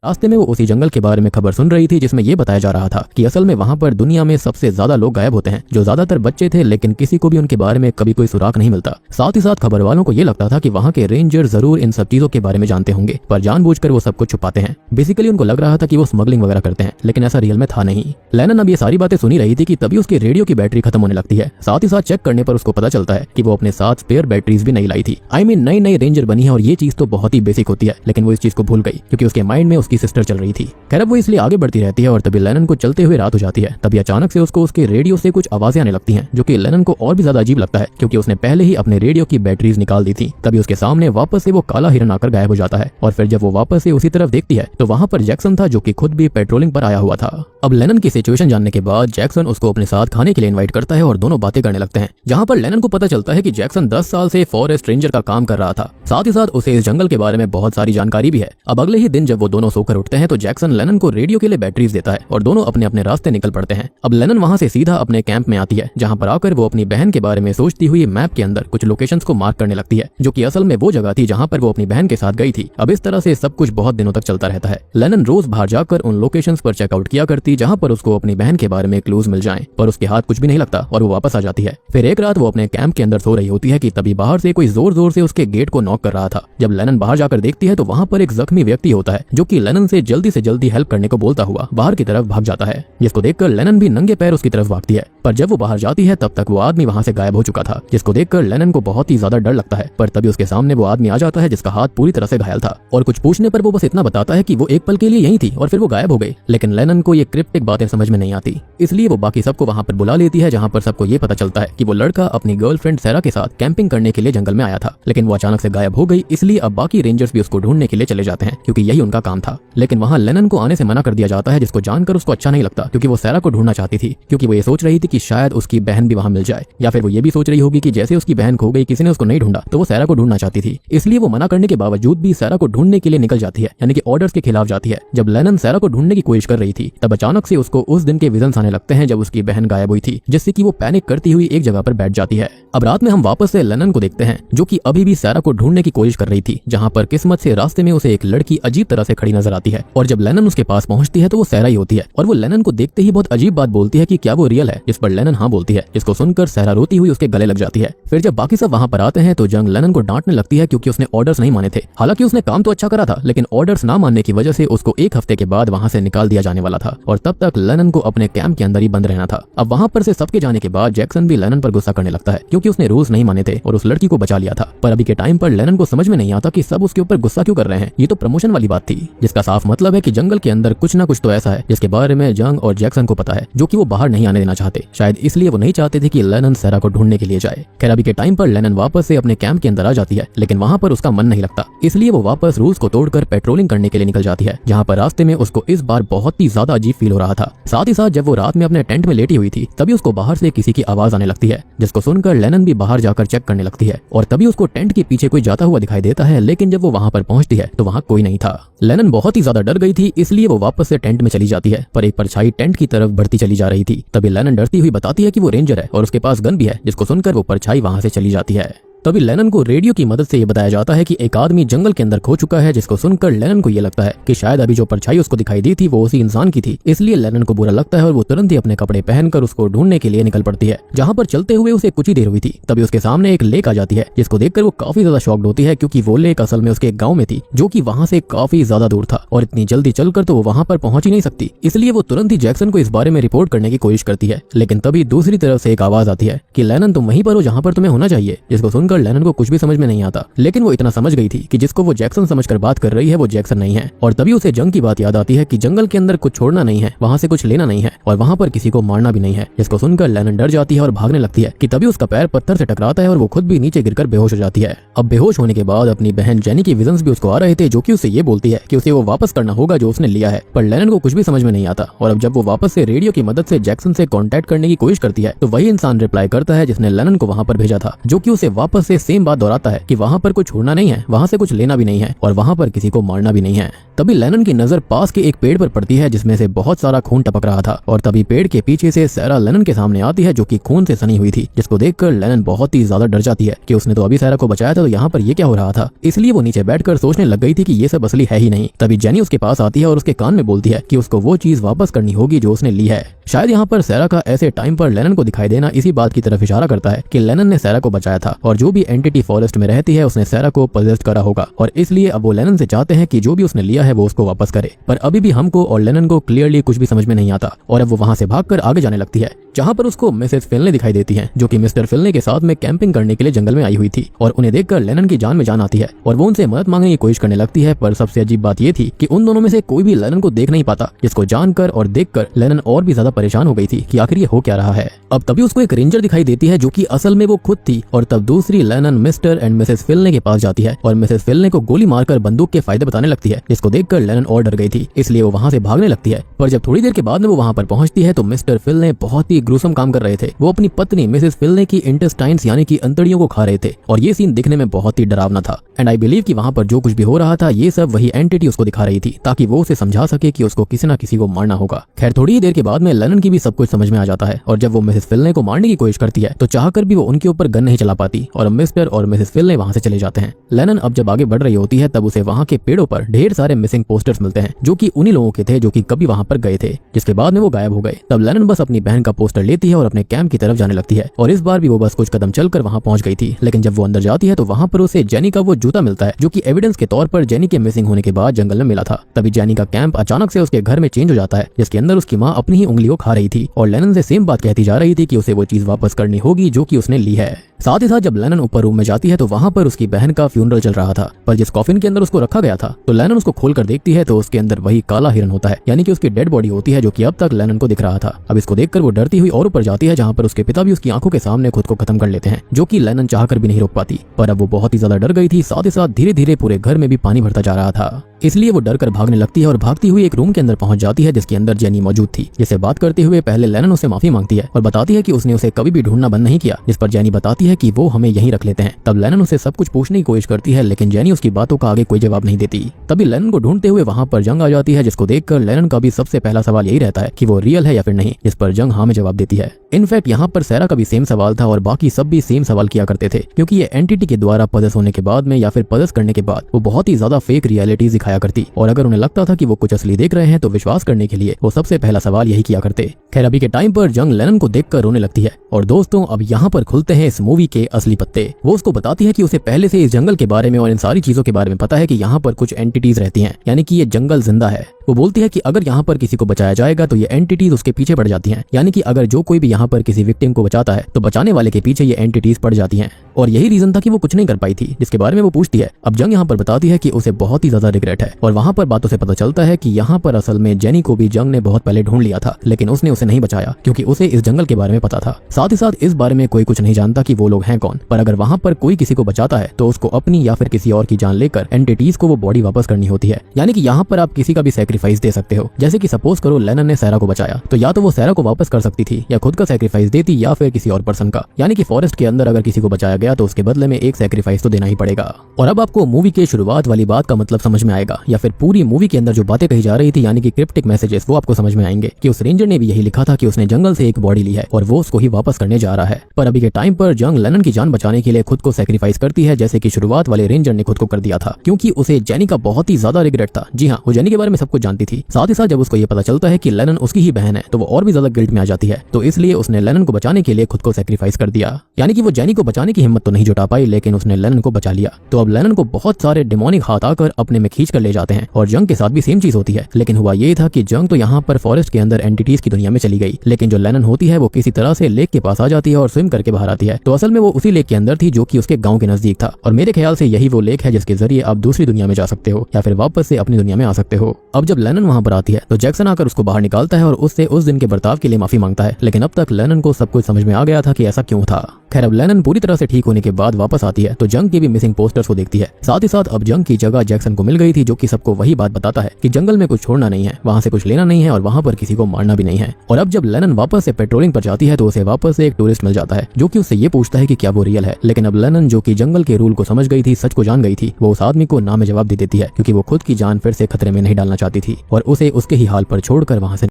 रास्ते में वो उसी जंगल के बारे में खबर सुन रही थी जिसमें ये बताया जा रहा था कि असल में वहाँ पर दुनिया में सबसे ज्यादा लोग गायब होते हैं, जो ज्यादातर बच्चे थे, लेकिन किसी को भी उनके बारे में कभी कोई सुराग नहीं मिलता। साथ ही साथ खबर वालों को ये लगता था कि वहाँ के रेंजर जरूर इन सब चीजों के बारे में जानते होंगे, पर जानबूझकर वो सब कुछ छुपाते हैं। बेसिकली उनको लग रहा था कि वो स्मगलिंग वगैरह करते हैं, लेकिन ऐसा रियल में था नहीं। लेनन अब ये सारी बातें सुनी रही थी कि तभी उसके रेडियो की बैटरी खत्म होने लगती है। साथ ही साथ चेक करने पर उसको पता चलता है कि वो अपने साथ स्पेयर बैटरीज भी नहीं लाई थी। नई नई रेंजर बनी है और ये चीज तो बहुत ही बेसिक होती है, लेकिन वो इस चीज को भूल गई क्योंकि उसके माइंड में उसकी सिस्टर चल रही थी। खैर वो इसलिए आगे बढ़ती रहती है और तभी लेनन को चलते हुए रात हो जाती है। तभी अचानक से उसको उसके रेडियो से कुछ आवाजें आने लगती हैं, जो कि लेनन को और भी ज्यादा अजीब लगता है क्योंकि उसने पहले ही अपने रेडियो की बैटरीज निकाल दी थी। तभी उसके सामने वापस से वो काला हिरन आकर गायब हो जाता है और फिर जब वो वापस से उसी तरफ देखती है तो वहाँ पर जैक्सन था, जो कि खुद भी पेट्रोलिंग पर आया हुआ था। अब लेनन की सिचुएशन जानने के बाद जैक्सन उसको अपने साथ खाने के लिए इनवाइट करता है और दोनों बातें करने लगते हैं, जहाँ पर लेनन को पता चलता है कि जैक्सन 10 साल से फॉरेस्ट रेंजर का काम कर रहा था। साथ ही साथ उसे इस जंगल के बारे में बहुत सारी जानकारी भी है। अब अगले ही दिन जब वो दोनों सोकर उठते हैं तो जैक्सन लेनन को रेडियो के लिए बैटरीज देता है और दोनों अपने अपने रास्ते निकल पड़ते हैं। अब लेनन वहाँ से सीधा अपने कैंप में आती है, जहाँ पर आकर वो अपनी बहन के बारे में सोचती हुई मैप के अंदर कुछ लोकेशंस को मार्क करने लगती है, जो कि असल में वो जगह थी जहाँ पर वो अपनी बहन के साथ गई थी। अब इस तरह से सब कुछ बहुत दिनों तक चलता रहता है। लेनन रोज बाहर जाकर उन लोकेशंस पर चेकआउट किया करती जहाँ पर उसको अपनी बहन के बारे में क्लूज मिल जाएं, पर उसके हाथ कुछ भी नहीं लगता और वो वापस आ जाती है। फिर एक रात वो अपने कैंप के अंदर सो रही होती है कि तभी बाहर से कोई जोर जोर से उसके गेट को नॉक कर रहा था। जब लेनन बाहर जाकर देखती है तो वहाँ पर एक जख्मी व्यक्ति होता है, जो कि लेनन से जल्दी हेल्प करने को बोलता हुआ बाहर की तरफ भाग जाता है, जिसको देखकर लेनन भी नंगे पैर उसकी तरफ भागती है। पर जब वो बाहर जाती है तब तक वो आदमी वहाँ से गायब हो चुका था, जिसको देखकर लेनन को बहुत ही ज्यादा डर लगता है। पर तभी उसके सामने वो आदमी आ जाता है जिसका हाथ पूरी तरह से घायल था और कुछ पूछने पर वो बस इतना बताता है कि वो एक पल के लिए यहीं थी और फिर वो गायब हो गई। लेकिन लेनन को ये क्रिप्टिक बातें समझ में नहीं आती, इसलिए वो बाकी सबको वहाँ पर बुला लेती है, जहाँ पर सबको ये पता चलता है कि वो लड़का अपनी गर्लफ्रेंड सैरा के साथ कैंपिंग करने के लिए जंगल में आया था, लेकिन वो अचानक से गायब हो गई। इसलिए अब बाकी रेंजर्स भी उसको ढूंढने के लिए चले जाते हैं क्योंकि यही उनका काम था। लेकिन वहाँ लेनन को आने से मना कर दिया जाता है, जिसको जानकर उसको अच्छा नहीं लगता क्योंकि वो सैरा को ढूंढना चाहती थी, क्योंकि वो ये सोच रही थी कि शायद उसकी बहन भी वहाँ मिल जाए, या फिर वो ये भी सोच रही होगी कि जैसे उसकी बहन खो गई, किसी ने उसको नहीं ढूंढा, तो वो सैरा को ढूंढना चाहती थी। इसलिए वो मना करने के बावजूद भी सैरा को ढूंढने के लिए निकल जाती है, यानी कि ऑर्डर्स के खिलाफ जाती है। जब लेनन सैरा को ढूंढने की कोशिश कर रही थी तब अचानक से उसको उस दिन के विजन्स आने लगते हैं जब उसकी बहन गायब हुई थी, जिससे कि वो पैनिक करती हुई एक जगह पर बैठ जाती है। अब रात में हम वापस से लेनन को देखते हैं, जो कि अभी भी सैरा को ढूंढने की कोशिश कर रही थी, जहाँ पर किस्मत से रास्ते में उसे एक लड़की अजीब तरह से खड़ी नजर आती है और जब लेनन उसके पास पहुंचती है तो वो सैरा ही होती है और वो लेनन को देखते ही बहुत अजीब बात बोलती है कि क्या वो रियल है, जिस पर लेनन हाँ बोलती है, जिसको सुनकर सैरा रोती हुई उसके गले लग जाती है। फिर जब बाकी सब वहाँ पर आते हैं तो जंग लेनन को डांटने लगती है क्योंकि उसने ऑर्डर्स नहीं माने थे। हालांकि उसने काम तो अच्छा करा था, लेकिन ऑर्डर्स ना मानने की वजह से उसको एक हफ्ते के बाद वहाँ से निकाल दिया जाने वाला था और तब तक लेनन को अपने कैंप के अंदर ही बंद रहना था। अब वहाँ पर से सबके जाने के बाद जैक्सन भी लेनन पर गुस्सा करने लगता है क्योंकि उसने रूल्स नहीं माने थे और उस लड़की को बचा लिया था। पर अभी के टाइम पर लेनन को समझ में नहीं आता कि सब उसके ऊपर गुस्सा क्यों कर रहे हैं। ये तो प्रमोशन वाली बात थी, जिसका साफ मतलब है कि जंगल के अंदर कुछ ना कुछ तो ऐसा है जिसके बारे में जंग और जैक्सन को पता है, जो कि वो बाहर नहीं आने देना चाहते। शायद इसलिए वो नहीं चाहते थे कि लेनन सैरा को ढूंढने के लिए जाए। खैर अभी के टाइम पर लेनन वापस से अपने कैंप के अंदर आ जाती है, लेकिन वहाँ पर उसका मन नहीं लगता, इसलिए वो वापस रूल्स को तोड़कर पेट्रोलिंग करने के लिए निकल जाती है, जहाँ पर रास्ते में उसको इस बार बहुत ही ज्यादा अजीब फील हो रहा था। साथ ही साथ जब वो रात में अपने टेंट में लेटी हुई थी तभी उसको बाहर से किसी की आवाज आने लगती है, जिसको सुनकर लेनन भी बाहर जाकर चेक करने लगती है और तभी उसको टेंट के पीछे कोई जाता हुआ दिखाई देता है। लेकिन जब वो वहाँ पर पहुंचती है तो वहाँ कोई नहीं था। लेनन बहुत ही ज्यादा डर गई थी, इसलिए वो वापस से टेंट में चली जाती है, पर एक परछाई टेंट की तरफ बढ़ती चली जा रही थी। तभी लेनन डरती हुई बताती है कि वो रेंजर है और उसके पास गन भी है, जिसको सुनकर वो परछाई वहाँ से चली जाती है। तभी लेनन को रेडियो की मदद से ये बताया जाता है कि एक आदमी जंगल के अंदर खो चुका है, जिसको सुनकर लेनन को ये लगता है कि शायद अभी जो परछाई उसको दिखाई दी थी वो उसी इंसान की थी। इसलिए लेनन को बुरा लगता है और वो तुरंत ही अपने कपड़े पहनकर उसको ढूंढने के लिए निकल पड़ती है। जहाँ पर चलते हुए उसे कुछ ही देर हुई थी तभी उसके सामने एक लेक आ जाती है, जिसको देखकर वो काफी ज्यादा शॉक्ड होती है क्योंकि वो लेक असल में उसके एक गाँव में थी, जो की वहाँ से काफी ज्यादा दूर था और इतनी जल्दी चलकर तो वो वहाँ पर पहुंच ही नहीं सकती। इसलिए वो तुरंत ही जैक्सन को इस बारे में रिपोर्ट करने की कोशिश करती है। लेकिन तभी दूसरी तरफ से एक आवाज आती है कि लेनन तुम वहीं पर हो जहाँ पर तुम्हें होना चाहिए, जिसको सुनकर लेनन को कुछ भी समझ में नहीं आता। लेकिन वो इतना समझ गई थी कि जिसको वो जैक्सन समझकर बात कर रही है वो जैक्सन नहीं है और तभी उसे जंग की बात याद आती है कि जंगल के अंदर कुछ छोड़ना नहीं है, वहाँ से कुछ लेना नहीं है और वहाँ पर किसी को मारना भी नहीं है, जिसको सुनकर लेनन डर जाती है और भागने लगती है कि तभी उसका पैर पत्थर से टकराता है और वो खुद भी नीचे गिरकर बेहोश हो जाती है। अब बेहोश होने के बाद अपनी बहन जेनी की विजन्स भी उसको आ रहे थे, जो कि उसे ये बोलती है कि उसे वो वापस करना होगा जो उसने लिया है। पर लेनन को कुछ भी समझ में नहीं आता और अब जब वो वापस से रेडियो की मदद से जैक्सन से कॉन्टैक्ट करने की कोशिश करती है तो वही इंसान रिप्लाई करता है जिसने लेनन को वहाँ पर भेजा था, जो कि उसे वापस वापस से सेम बात दोहराता है कि वहाँ पर कुछ छोड़ना नहीं है, वहाँ से कुछ लेना भी नहीं है और वहाँ पर किसी को मारना भी नहीं है। तभी लेनन की नजर पास के एक पेड़ पर पड़ती है जिसमें से बहुत सारा खून टपक रहा था और तभी पेड़ के पीछे से सैरा लेनन के सामने आती है जो कि खून से सनी हुई थी, जिसको देखकर लेनन बहुत ही ज्यादा डर जाती है कि उसने तो अभी सैरा को बचाया था, तो यहाँ पर ये क्या हो रहा था। इसलिए वो नीचे बैठकर सोचने लग गई थी कि ये सब असली है ही नहीं। तभी जेनी उसके पास आती है और उसके कान में बोलती है कि उसको वो चीज वापस करनी होगी जो उसने ली है। शायद यहाँ पर सैरा का ऐसे टाइम पर लेनन को दिखाई देना इसी बात की तरफ इशारा करता है कि लेनन ने सैरा को बचाया था और जो भी एंटिटी फॉरेस्ट में रहती है उसने सैरा को पजेस्ट करा होगा और इसलिए अब वो लेनन से चाहते हैं कि जो भी उसने लिया है वो उसको वापस करे। पर अभी भी हमको और लेनन को क्लियरली कुछ भी समझ में नहीं आता और अब वो वहाँ से भागकर आगे जाने लगती है, जहाँ पर उसको मिसेस फिलने दिखाई देती हैं जो कि मिस्टर फिलने के साथ में कैंपिंग करने के लिए जंगल में आई हुई थी और उन्हें देखकर लेनन की जान में जान आती है और वो उनसे मदद मांगने की कोशिश करने लगती है। पर सबसे अजीब बात ये थी कि उन दोनों में से कोई भी लेनन को देख नहीं पाता, जिसको जानकर और देखकर लेनन और भी ज्यादा परेशान हो गई थी कि आखिर ये हो क्या रहा है। अब तभी उसको एक रेंजर दिखाई देती है जो कि असल में वो खुद थी और तब दूसरी लेनन मिस्टर एंड मिसेस फिलने के पास जाती है और मिसेस फिलने को गोली मारकर बंदूक के फायदे बताने लगती है, जिसको देखकर लेनन और डर गई थी, इसलिए वो वहाँ से भागने लगती है। पर जब थोड़ी देर के बाद में वो वहाँ पर पहुंचती है तो मिस्टर फिलने बहुत ही ग्रूसम काम कर रहे थे। वो अपनी पत्नी मिसेस फिलने की इंटेस्टाइन्स यानी कि अंतड़ियों को खा रहे थे और ये सीन दिखने में बहुत ही डरावना था। एंड आई बिलीव कि वहाँ पर जो कुछ भी हो रहा था ये सब वही एंटिटी उसको दिखा रही थी ताकि वो उसे समझा सके कि उसको किसी न किसी को मारना होगा। खैर थोड़ी ही देर के बाद में लेनन की भी सब कुछ समझ में आ जाता है और जब वो मिसेस फिलने को मारने की कोशिश करती है तो चाहकर भी वो उनके ऊपर गन नहीं चला पाती और मिस्टर और मिसेस फिलने वहाँ से चले जाते हैं। लेनन अब जब आगे बढ़ रही होती है तब उसे वहाँ के पेड़ों पर ढेर सारे मिसिंग पोस्टर्स मिलते हैं जो कि उन्हीं लोगों के थे जो कि कभी वहाँ पर गए थे, जिसके बाद में वो गायब हो गए। तब लेनन बस अपनी बहन का पोस्टर लेती है और अपने कैंप की तरफ जाने लगती है और इस बार भी वो बस कुछ कदम चलकर वहाँ पहुंच गई थी। लेकिन जब वो अंदर जाती है तो वहाँ पर उसे जेनी का वो जूता मिलता है जो कि एविडेंस के तौर पर जेनी के मिसिंग होने के बाद जंगल में मिला था। तभी जेनी का कैंप अचानक से उसके घर में चेंज हो जाता है जिसके अंदर उसकी माँ अपनी ही उंगली को खा रही थी और लेनन से सेम बात कहती जा रही थी कि उसे वो चीज वापस करनी होगी जो कि उसने ली है। साथ ही साथ जब लेनन ऊपर रूम में जाती है तो वहाँ पर उसकी बहन का फ्यूनरल चल रहा था, पर जिस कॉफिन के अंदर उसको रखा गया था तो लेनन उसको खोलकर देखती है तो उसके अंदर वही काला हिरन होता है, यानी कि उसकी डेड बॉडी होती है जो कि अब तक लेनन को दिख रहा था। अब इसको देखकर वो डरती हुई और ऊपर जाती है जहाँ पर उसके पिता भी उसकी आंखों के सामने खुद को खत्म कर लेते हैं, जो कि लेनन चाहकर भी नहीं रोक पाती। पर अब वो बहुत ही ज्यादा डर गई थी, साथ ही साथ धीरे धीरे पूरे घर में भी पानी भरता जा रहा था, इसलिए वो डर कर भागने लगती है और भागती हुई एक रूम के अंदर पहुंच जाती है जिसके अंदर जेनी मौजूद थी, जिससे बात करते हुए पहले लेनन उससे माफी मांगती है और बताती है कि उसने उसे कभी भी ढूंढना बंद नहीं किया, जिस पर जेनी बताती है कि वो हमें यहीं रख लेते हैं। तब लेनन उसे सब कुछ पूछने की कोशिश करती है लेकिन जेनी उसकी बातों का आगे कोई जवाब नहीं देती। तभी लेनन को ढूंढते हुए वहाँ पर जंग आ जाती है, जिसको देखकर लेनन का भी सबसे पहला सवाल यही रहता है कि वो रियल है या फिर नहीं, जिस पर जंग हाँ में जवाब देती है। इनफैक्ट यहाँ पर सैरा का भी सेम सवाल था और बाकी सब भी सेम सवाल किया करते थे, क्योंकि ये एंटिटी के द्वारा पजस होने के बाद में या फिर पजस करने के बाद वो बहुत ही ज्यादा फेक रियलिटी दिखाया करती और अगर उन्हें लगता था कि वो कुछ असली देख रहे हैं तो विश्वास करने के लिए वो सबसे पहला सवाल यही किया करते। खैर अभी के टाइम पर जंग लेनन को देखकर रोने लगती है और दोस्तों अब यहाँ पर खुलते हैं इस मूवी के असली पत्ते। वो उसको बताती है कि उसे पहले से इस जंगल के बारे में और इन सारी चीजों के बारे में पता है कि यहाँ पर कुछ एंटिटीज रहती हैं, यानी कि ये जंगल जिंदा है। वो बोलती है कि अगर यहाँ पर किसी को बचाया जाएगा तो ये एंटिटीज उसके पीछे पड़ जाती हैं, यानी कि अगर जो कोई भी यहाँ पर किसी विक्टिम को बचाता है तो बचाने वाले के पीछे ये एंटिटीज पड़ जाती हैं और यही रीजन था कि वो कुछ नहीं कर पाई थी, जिसके बारे में वो पूछती है। अब जंग यहाँ पर बताती है कि उसे बहुत ही ज्यादा रिग्रेट है और वहाँ पर बातों से पता चलता है कि यहाँ पर असल में जेनी को भी जंग ने बहुत पहले ढूंढ लिया था, लेकिन उसने उसे नहीं बचाया क्योंकि उसे इस जंगल के बारे में पता था। साथ ही साथ इस बारे में कोई कुछ नहीं जानता कि वो लोग हैं कौन, पर अगर वहाँ पर कोई किसी को बचाता है तो उसको अपनी या फिर किसी और की जान लेकर एंटिटीज को वो बॉडी वापस करनी होती है, यानी कि यहाँ पर आप किसी का भी सैक्रिफाइस दे सकते हो। जैसे कि सपोज करो लेनन ने सैरा को बचाया तो या तो वो सैरा को वापस कर सकती थी या खुद का सैक्रिफाइस देती या फिर किसी और पर्सन का, यानी कि फॉरेस्ट के अंदर अगर किसी को बचाया गया तो उसके बदले में एक सैक्रिफाइस तो देना ही पड़ेगा। और अब आपको मूवी के शुरुआत वाली बात का मतलब समझ में आएगा या फिर पूरी मूवी के अंदर जो बातें कही जा रही थी यानी कि क्रिप्टिक मैसेजेस, वो आपको समझ में आएंगे कि उस रेंजर ने भी यही लिखा था कि उसने जंगल से एक बॉडी ली है और वो उसको ही वापस करने जा रहा है। पर अभी के टाइम पर जंग लेनन की जान बचाने के लिए खुद को सैक्रिफाइस करती है, जैसे कि शुरुआत वाले रेंजर ने खुद को कर दिया था, क्योंकि उसे जेनी का बहुत ही ज्यादा रिग्रेट था। जी हाँ, वो जेनी के बारे में सब कुछ जानती थी। साथ ही साथ जब उसको ये पता चलता है कि लेनन उसकी ही बहन है तो वो और भी ज्यादा गिल्ट में आ जाती है, तो इसलिए उसने लेनन को बचाने के लिए खुद को सैक्रिफाइस कर दिया। यानी कि वो जेनी को बचाने की हिम्मत तो नहीं जुटा पाई लेकिन उसने लेनन को बचा लिया। तो अब लेनन को बहुत सारे डिमोनिक हाथ आकर अपने में खींच कर ले जाते हैं और जंग के साथ भी सेम चीज होती है, लेकिन हुआ ये था कि जंग तो यहाँ पर फॉरेस्ट के अंदर एंटिटीज की दुनिया में चली गई, लेकिन जो लेनन होती है वो किसी तरह से लेक के पास आ जाती है और स्विम करके बाहर आती है। तो असल में वो उसी लेक के अंदर थी जो कि उसके गाँव के नजदीक था और मेरे ख्याल से यही वो लेक है जिसके जरिए आप दूसरी दुनिया में जा सकते हो या फिर वापस से अपनी दुनिया में आ सकते हो। अब जब लेनन वहाँ पर आती है तो जैक्सन आकर उसको बाहर निकालता है और उससे उस दिन के बर्ताव के लिए माफी मांगता है, लेकिन अब तक लेनन को सब कुछ समझ में आ गया था कि ऐसा क्यों था। खैर अब लेनन पूरी तरह से ठीक होने के बाद वापस आती है तो जंग की भी मिसिंग पोस्टर्स को देखती है। साथ ही साथ अब जंग की जगह जैक्सन को मिल गई थी, जो कि सबको वही बात बताता है कि जंगल में कुछ छोड़ना नहीं है, वहाँ से कुछ लेना नहीं है और वहाँ पर किसी को मारना भी नहीं है। और अब जब लेनन वापस से पेट्रोलिंग पर जाती है तो उसे वापस से एक टूरिस्ट मिल जाता है जो कि उससे ये पूछता है कि क्या वो रियल है। लेकिन अब लेनन, जो कि जंगल के रूल को समझ गई थी, सच को जान गई थी, वो उस आदमी को ना में जवाब दे देती है क्योंकि वो खुद की जान फिर से खतरे में नहीं डालना चाहती थी और उसे उसके ही हाल पर छोड़कर वहाँ से